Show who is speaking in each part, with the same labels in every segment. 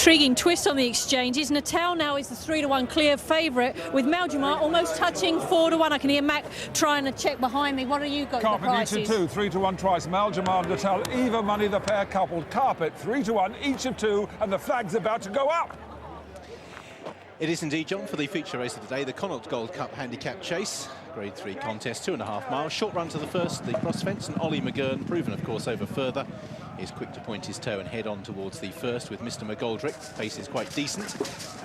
Speaker 1: intriguing twist on the exchanges. Natal now is the 3-1 clear favourite, with Maljamar almost touching 4-1. I can hear Mac trying to check behind me. What have you got?
Speaker 2: Carpet each of 2, 3-1 twice. Maljamar and Natal, even money, the pair coupled. Carpet 3-1 each of 2, and the flag's about to go up.
Speaker 3: It is indeed, John, for the feature race of the day, the Connaught Gold Cup Handicap Chase. Grade 3 contest, 2.5 miles. Short run to the first, the cross fence, and Ollie McGurn, proven, of course, over further, is quick to point his toe and head on towards the first with Mr. McGoldrick. Pace is quite decent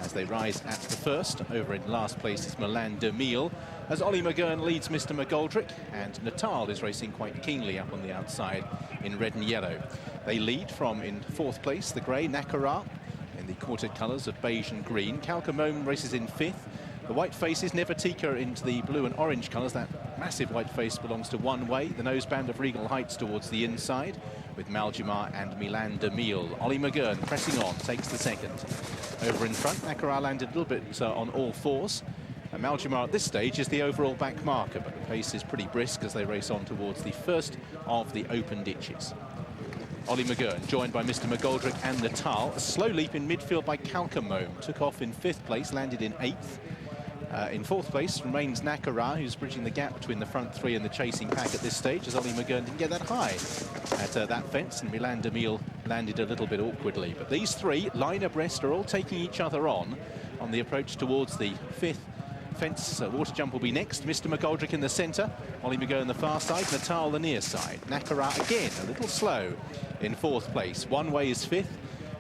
Speaker 3: as they rise at the first. Over in last place is Milan de Mille, as Ollie McGurn leads Mr. McGoldrick, and Natal is racing quite keenly up on the outside in red and yellow. They lead from, in 4th place, the grey Nacarat, in the quartered colours of beige and green. Calcamome races in 5th. The white faces, Nevertika into the blue and orange colours. That massive white face belongs to Oneway. The noseband of Regal Heights towards the inside, with Maljamar and Milan de Mille. Ollie McGurn pressing on, takes the second. Over in front, Nacarat landed a little bit on all fours. And Maljamar at this stage is the overall back marker, but the pace is pretty brisk as they race on towards the first of the open ditches. Ollie McGurn, joined by Mr. McGoldrick and Natal. A slow leap in midfield by Calcamome. Took off in 5th place, landed in 8th. In 4th place remains Nacarat, who's bridging the gap between the front 3 and the chasing pack at this stage, as Ollie McGurn didn't get that high at that fence, and Milan de Mille landed a little bit awkwardly. But these 3, line abreast, are all taking each other on the approach towards the 5th fence. Water jump will be next. Mr. McGoldrick in the centre, Ollie McGurn the far side, Natal the near side. Nacarat again, a little slow in 4th place. Oneway is 5th,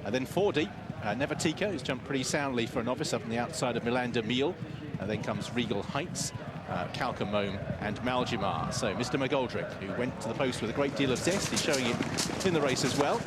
Speaker 3: and then 4 deep. Nevertika, who's jumped pretty soundly for a novice up on the outside of Milan de Mille. Then comes Regal Heights, Calcamome and Maljamar. So Mr. McGoldrick, who went to the post with a great deal of zest, is showing it in the race as well.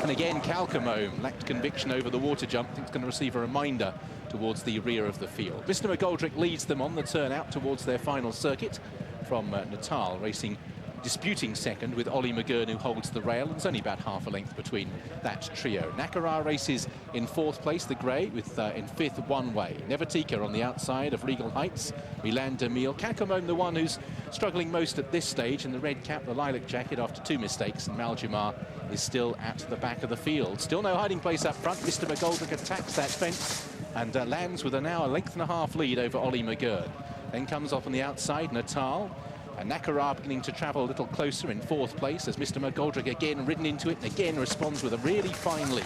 Speaker 3: And again, Calcamome lacked conviction over the water jump. I think it's going to receive a reminder towards the rear of the field. Mr. McGoldrick leads them on the turn out towards their final circuit from Natal, racing, disputing second with Ollie McGurn, who holds the rail, and there's only about half a length between that trio. Nacarat races in 4th place, the grey, with in 5th Oneway. Nevertika on the outside of Regal Heights, Milan de Mille. Calcamome, the one who's struggling most at this stage, in the red cap, the lilac jacket, after 2 mistakes, and Maljamar is still at the back of the field. Still no hiding place up front. Mr. McGoldrick attacks that fence and lands with now a length and a half lead over Ollie McGurn. Then comes off on the outside, Natal. And Nacarat beginning to travel a little closer in 4th place, as Mr. McGoldrick again ridden into it and again responds with a really fine leap.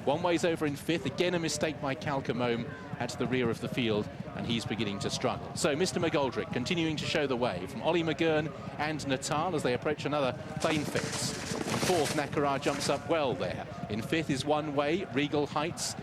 Speaker 3: Oneway's over in 5th, again a mistake by Calcamome at the rear of the field, and he's beginning to struggle. So Mr. McGoldrick continuing to show the way from Ollie McGurn and Natal as they approach another plain fence. In 4th, Nacarat jumps up well there. In 5th is Oneway, Regal Heights,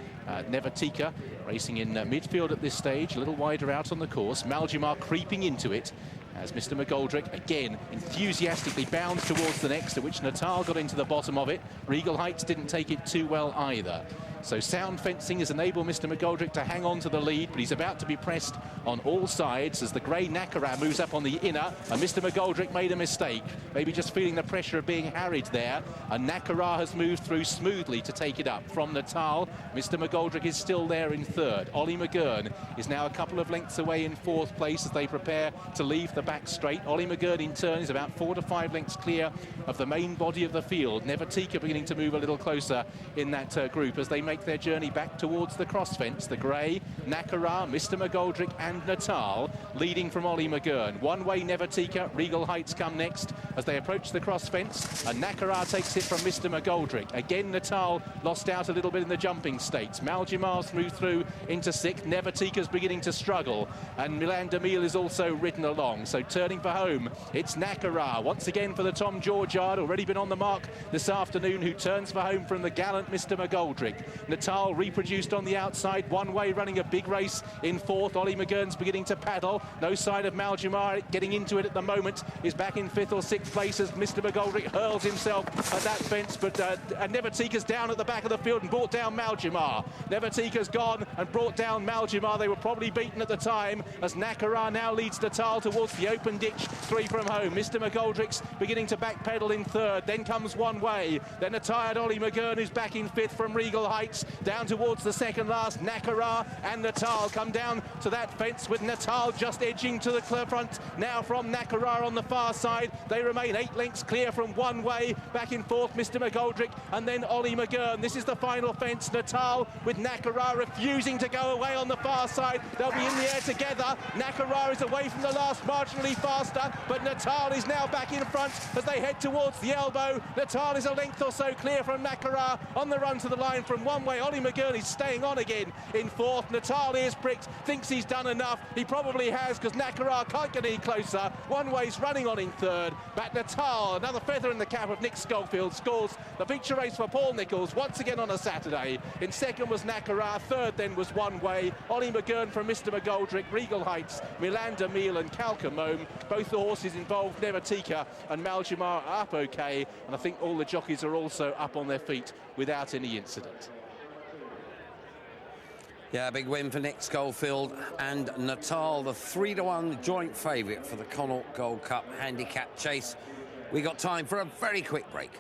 Speaker 3: Nevertika racing in midfield at this stage, a little wider out on the course. Maljamar creeping into it, as Mr. McGoldrick again enthusiastically bounds towards the next, at which Natal got into the bottom of it. Regal Heights didn't take it too well either. So sound fencing has enabled Mr. McGoldrick to hang on to the lead, but he's about to be pressed on all sides as the grey Nacarat moves up on the inner, and Mr. McGoldrick made a mistake, maybe just feeling the pressure of being harried there, and Nacarat has moved through smoothly to take it up from Natal. Mr. McGoldrick is still there in 3rd. Ollie McGurn is now a couple of lengths away in 4th place as they prepare to leave the back straight. Ollie McGurn in turn is about 4 to 5 lengths clear of the main body of the field. Nevertika beginning to move a little closer in that group as they make their journey back towards the cross fence. The grey, Nacarat, Mr. McGoldrick and Natal leading from Ollie McGurn. Oneway, Nevertika, Regal Heights come next as they approach the cross fence, and Nacarat takes it from Mr. McGoldrick. Again, Natal lost out a little bit in the jumping states. Maljamar's moved through into 6th. Nevertika's beginning to struggle, and Milan de Mille is also ridden along. So turning for home, it's Nacarat once again for the Tom George yard, already been on the mark this afternoon, who turns for home from the gallant Mr. McGoldrick. Natal reproduced on the outside, Oneway running a big race in 4th. Ollie McGurn's beginning to paddle. No sign of Maljamar getting into it at the moment. Is back in 5th or 6th place as Mr. McGoldrick hurls himself at that fence, but Nevertika's down at the back of the field and brought down Maljamar. Nevertika's gone and brought down Maljamar. They were probably beaten at the time as Nacarat now leads Natal towards the open ditch, 3 from home. Mr. McGoldrick's beginning to backpedal in 3rd. Then comes Oneway. Then a tired Ollie McGurn, who's back in 5th from Regal Heights. Heights. Down towards the second last, Nacarat and Natal come down to that fence with Natal just edging to the front now from Nacarat on the far side. They remain 8 lengths clear from Oneway. Back in fourth, Mr. McGoldrick, and then Ollie McGurn. This is the final fence. Natal with Nacarat refusing to go away on the far side. They'll be in the air together. Nacarat is away from the last, marginally faster, but Natal is now back in front as they head towards the elbow. Natal is a length or so clear from Nacarat on the run to the line from Oneway. Ollie McGurn is staying on again in fourth. Natal is pricked, thinks he's done enough. He probably has, because Nacarat can't get any closer. Oneway's running on in third, but Natal, another feather in the cap of Nick Schofield, scores the feature race for Paul Nicholls once again on a Saturday. In second was Nacarat, third then was Oneway. Ollie McGurn from Mr. McGoldrick, Regal Heights, Milan de Mille and Calcamome. Both the horses involved, Nevertika and Maljamar, are up okay, and I think all the jockeys are also up on their feet without any incident.
Speaker 4: Yeah, big win for Nick Schofield and Natal, the 3-to-1 joint favourite for the Connaught Gold Cup Handicap Chase. We got time for a very quick break.